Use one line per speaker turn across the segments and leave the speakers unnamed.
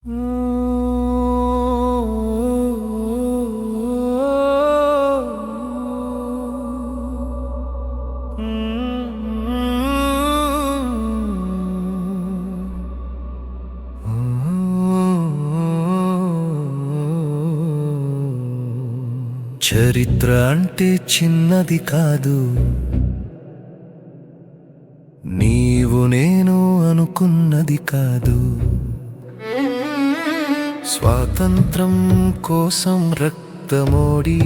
చరిత్ర అంటే చిన్నది కాదు, నీవు నేను అనుకున్నది కాదు. స్వాతంత్రం కోసం రక్తమోడి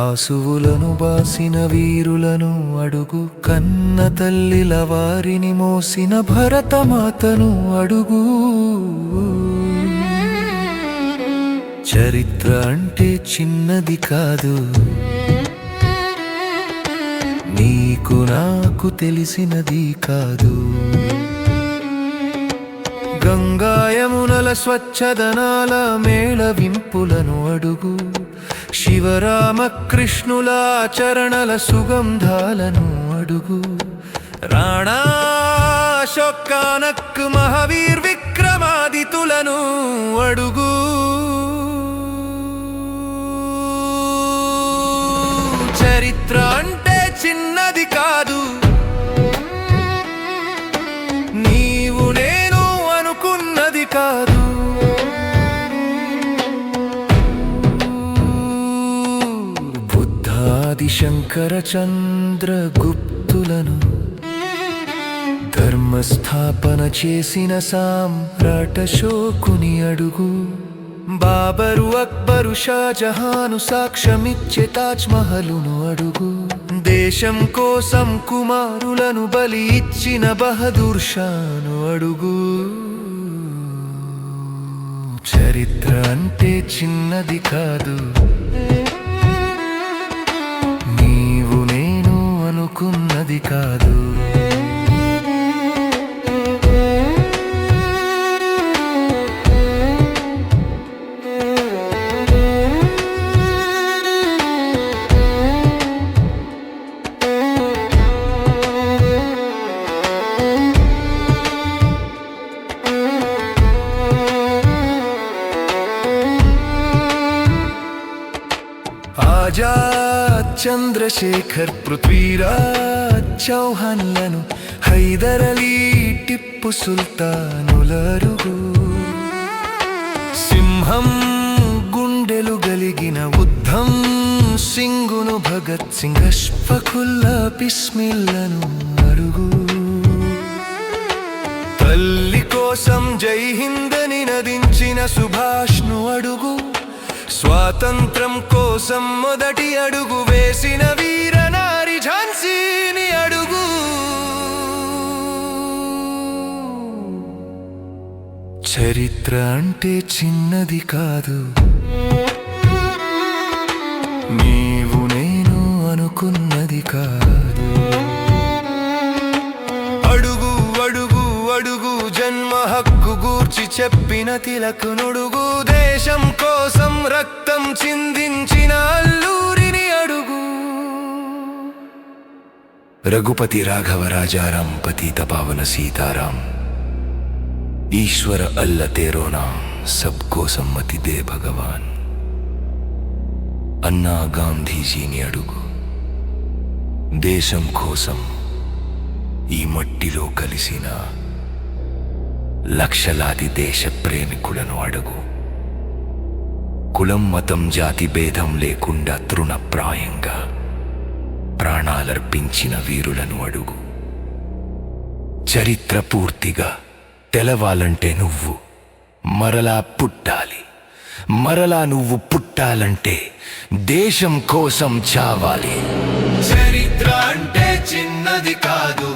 ఆసువులను బాసిన వీరులను అడుగు, కన్న తల్లిల వారిని మోసిన భరతమాతను అడుగు. చరిత్ర అంటే చిన్నది కాదు, నీకు నాకు తెలిసినది కాదు. గంగాయమునల స్వచ్ఛదనాల మేళవింపులను అడుగు, శివరామకృష్ణుల చరణల సుగంధాలను అడుగు. రాణా అశోకానక్ మహావీర్ విక్రమాదితులను అడుగు. చరిత్ర అంటే చిన్నది కాదు, నీవు నేను అనుకున్నది కాదు. బుద్ధాది శంకర చంద్రగుప్తులను ధర్మస్థాపన చేసిన సామ్రాట శోకుని అడుగు. బాబరు అక్బరు షాజహాను సాక్ష్యమిచ్చే తాజ్ మహలును అడుగు. దేశం కోసం కుమారులను బలి ఇచ్చిన బహదూర్ షాను అడుగు. చరిత్ర అంటే చిన్నది కాదు, నీవు నేను అనుకున్నది కాదు. ఆజాద్ చంద్రశేఖర్ పృథ్వీరాజ్ చౌహాన్లను, హైదర్ అలీ టిప్పు సుల్తానుల అరుగు. సింహం గుండెలు గలిగిన ఉద్ధం సింగును భగత్ సింగ్, అష్ఫాకుల్లా బిస్మిల్లను అడుగు. తల్లి కోసం జై హింద్ అని నదించిన సుభాష్ను అడుగు. స్వాతంత్రం కోసం మొదటి అడుగు వేసిన వీరనారి ఝాన్సీని అడుగు. చరిత్ర అంటే చిన్నది కాదు, నీవు నేను అనుకున్నది కాదు. అడుగు అడుగు అడుగు, జన్మ హక్కు గూర్చి చెప్పిన తిలకునుడుగు. దేశం కోసం రక్తం చిందించిన అల్లూరిని అడుగు. రఘుపతి రాఘవ రాజారాం పతిత పావన సీతారాం, ఈశ్వర అల్ల తేరో నామ్, సబ్కో సమ్మతి దే భగవాన్. అన్నా గాంధీజీని అడుగు. దేశం కోసం ఈ మట్టిలో కలిసిన లక్షలాది దేశ ప్రేమికులను అడుగు. కులం మతం జాతి భేదం లేకుండా తృణప్రాయంగా ప్రాణాలర్పించిన వీరులను అడుగు. చరిత్ర పూర్తిగా తెలవాలంటే నువ్వు మరలా పుట్టాలి. మరలా నువ్వు పుట్టాలంటే దేశం కోసం చావాలి. చరిత్ర అంటే చిన్నది కాదు.